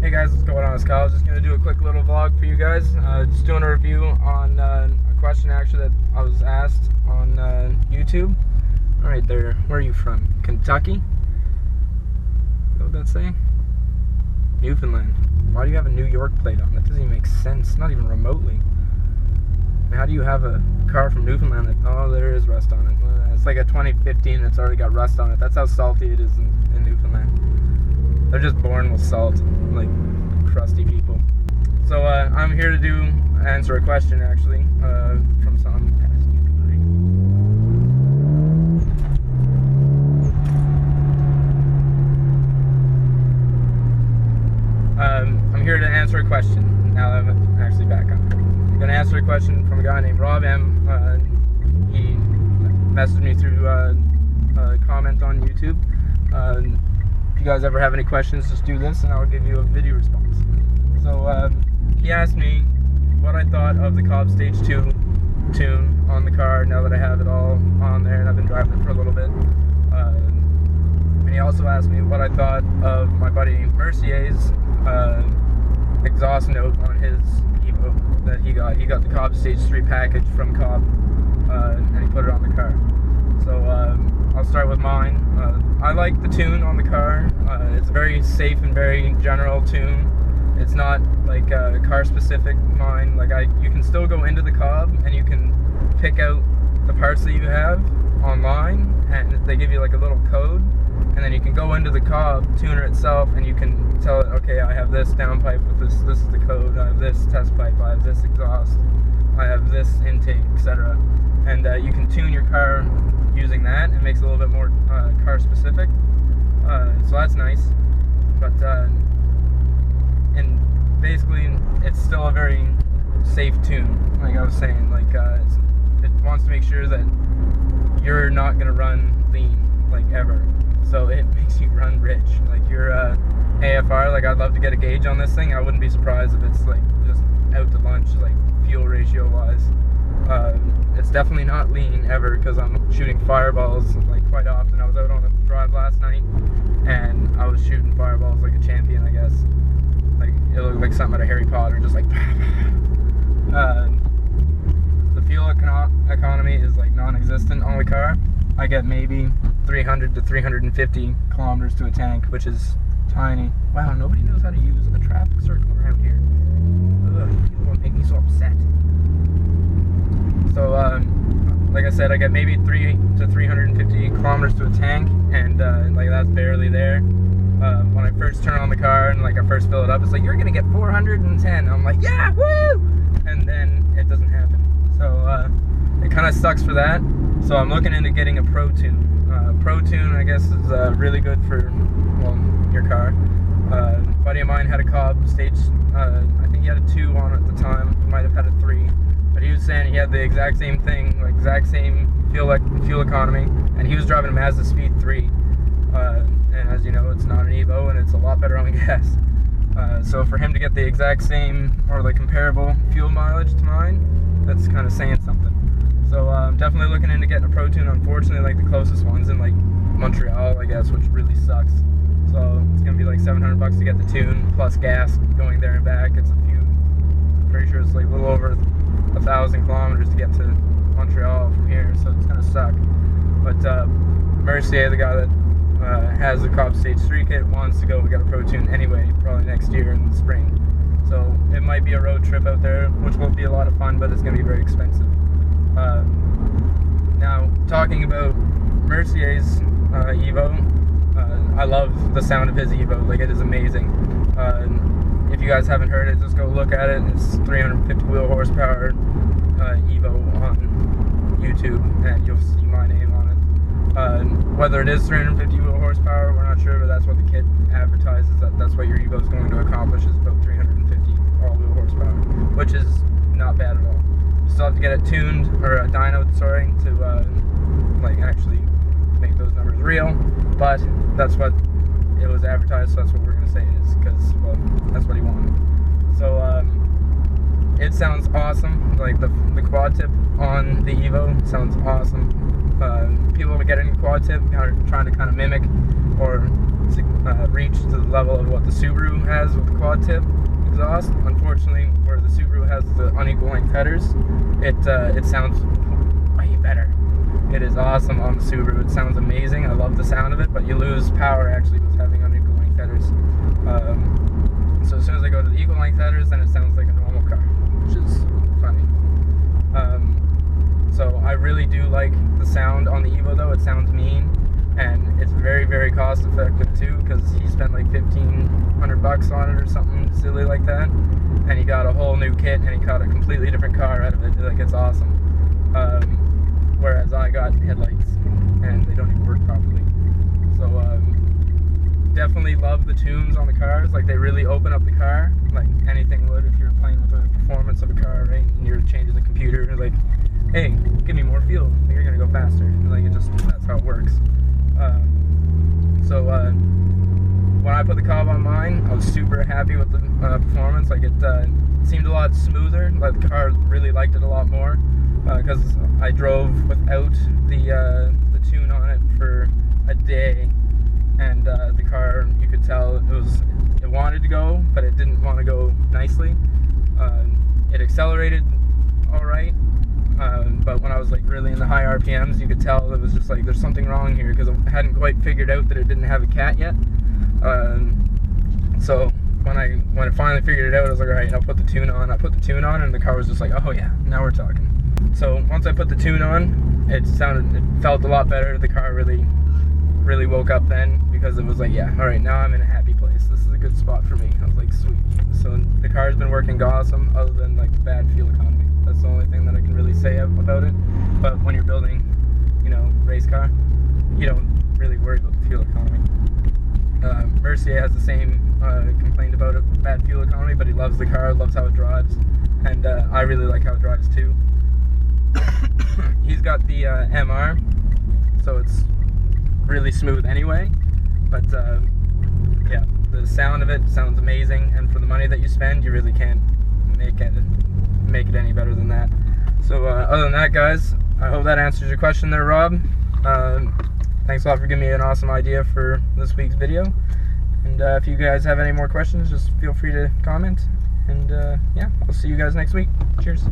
Hey guys, what's going on? It's Kyle. Just gonna do a quick little vlog for you guys. Just doing a review on a question actually that I was asked on YouTube. All right, there. Where are you from? Kentucky? Is that what that's saying? Newfoundland. Why do you have a New York plate on? That doesn't even make sense. Not even remotely. How do you have a car from Newfoundland that, oh, there is rust on it. It's like a 2015 that's already got rust on it. That's how salty it is in Newfoundland. They're just born with salt, like crusty people. So I'm here to answer a question actually from some passing by. I'm here to answer a question. Now that I'm actually back on. I'm going to answer a question from a guy named Rob M. He messaged me through a comment on YouTube. If you guys ever have any questions, just do this and I'll give you a video response. So he asked me what I thought of the Cobb Stage 2 tune on the car now that I have it all on there and I've been driving it for a little bit. And he also asked me what I thought of my buddy Mercier's exhaust note on his Evo that he got. He got the Cobb Stage 3 package from Cobb and he put it on the car. So I'll start with mine. I like the tune on the car. It's a very safe and very general tune. It's not like car specific. Mine, like you can still go into the Cobb and you can pick out the parts that you have online, and they give you like a little code, and then you can go into the Cobb tuner itself and you can tell it, okay, I have this downpipe with this. This is the code. I have this test pipe. I have this exhaust. I have this intake, etc. And you can tune your car using that. It makes it a little bit more car specific, so that's nice. But and basically it's still a very safe tune, like I was saying. Like it wants to make sure that you're not gonna run lean, like, ever, so it makes you run rich. Like your AFR, like I'd love to get a gauge on this thing. I wouldn't be surprised if it's like just out to lunch, like fuel ratio wise. It's definitely not lean ever, because I'm shooting fireballs like quite often. I was out on a drive last night and I was shooting fireballs like a champion, I guess. Like it looked like something out of Harry Potter, just like the fuel economy is like non-existent on the car. I get maybe 300 to 350 kilometers to a tank, which is tiny. Wow, nobody knows how to use a traffic circle around here. Ugh, people make me so upset. So, like I said, I get maybe 300 to 350 kilometers to a tank, and like that's barely there. When I first turn on the car and like I first fill it up, it's like, you're gonna get 410. I'm like, yeah, woo! And then it doesn't happen. So it kind of sucks for that. So I'm looking into getting a Pro Tune. Pro Tune, I guess, is really good for, well, your car. A buddy of mine had a Cobb Stage. I think he had a 2 on at the time. He might have had a 3. But he was saying he had the exact same thing, like exact same fuel economy, and he was driving a Mazda Speed 3. And as you know, it's not an Evo, and it's a lot better on gas. So for him to get the exact same or like comparable fuel mileage to mine, that's kind of saying something. So I'm definitely looking into getting a Pro Tune. Unfortunately, like the closest one's in like Montreal, I guess, which really sucks. So it's gonna be like $700 to get the tune plus gas going there and back. It's I'm pretty sure it's like a little over 1,000 kilometers to get to Montreal from here, so it's gonna suck. But Mercier, the guy that has the Cobb Stage 3 kit, wants to go get a Pro Tune anyway, probably next year in the spring. So it might be a road trip out there, which will be a lot of fun, but it's gonna be very expensive. Now, talking about Mercier's Evo, I love the sound of his Evo. Like, it is amazing. If you guys haven't heard it, just go look at it. It's 350 wheel horsepower Evo on YouTube, and you'll see my name on it. Whether it is 350 wheel horsepower, we're not sure, but that's what the kit advertises. That's what your Evo is going to accomplish, is about 350 all-wheel horsepower, which is not bad at all. You still have to get it tuned, or a dyno, sorry, to like actually make those numbers real, but that's what it was advertised, so that's what we're going to say it is, because, well, that's what he wanted. So it sounds awesome. Like the quad tip on the Evo sounds awesome. People that get into quad tip are trying to kind of mimic or reach to the level of what the Subaru has with the quad tip exhaust. Unfortunately, where the Subaru has the unequal length headers, it sounds way better. It is awesome on the Subaru. It sounds amazing. I love the sound of it, but you lose power actually with having unequal length headers. So as soon as I go to the equal length headers, then it sounds like a normal car, which is funny. So I really do like the sound on the Evo though. It sounds mean, and it's very, very cost effective too, because he spent like $1,500 on it or something silly like that, and he got a whole new kit and he got a completely different car out of it. Like, it's awesome. Whereas I got headlights and they don't even work properly. So definitely love the tunes on the cars. Like, they really open up the car like anything would if you're playing with the performance of a car, right? And you're changing the computer, like, hey, give me more fuel, you're gonna go faster. Like, that's how it works. When I put the Cobb on mine, I was super happy with the performance. Like, it seemed a lot smoother. Like, the car really liked it a lot more, because I drove without the tune on it for a day, and the car, you could tell it wanted to go, but it didn't want to go nicely. It accelerated all right, but when I was like really in the high RPMs, you could tell it was just like, there's something wrong here, because I hadn't quite figured out that it didn't have a cat yet. So when I finally figured it out, I was like, all right, I'll put the tune on. I put the tune on, and the car was just like, oh yeah, now we're talking. So once I put the tune on, it felt a lot better. The car really woke up then, because it was like, yeah, all right, now I'm in a happy place. This is a good spot for me. I was like, sweet. So the car's been working awesome, other than like the bad fuel economy. That's the only thing that I can really say about it. But when you're building, race car, you don't really worry about the fuel economy. Mercier has the same complaint about it, bad fuel economy, but he loves the car, loves how it drives, and I really like how it drives too. He's got the MR, so it's really smooth anyway, but yeah, the sound of it sounds amazing, and for the money that you spend, you really can't make it any better than that. So other than that, guys, I hope that answers your question there, Rob. Thanks a lot for giving me an awesome idea for this week's video, and if you guys have any more questions, just feel free to comment, and yeah, I'll see you guys next week. Cheers.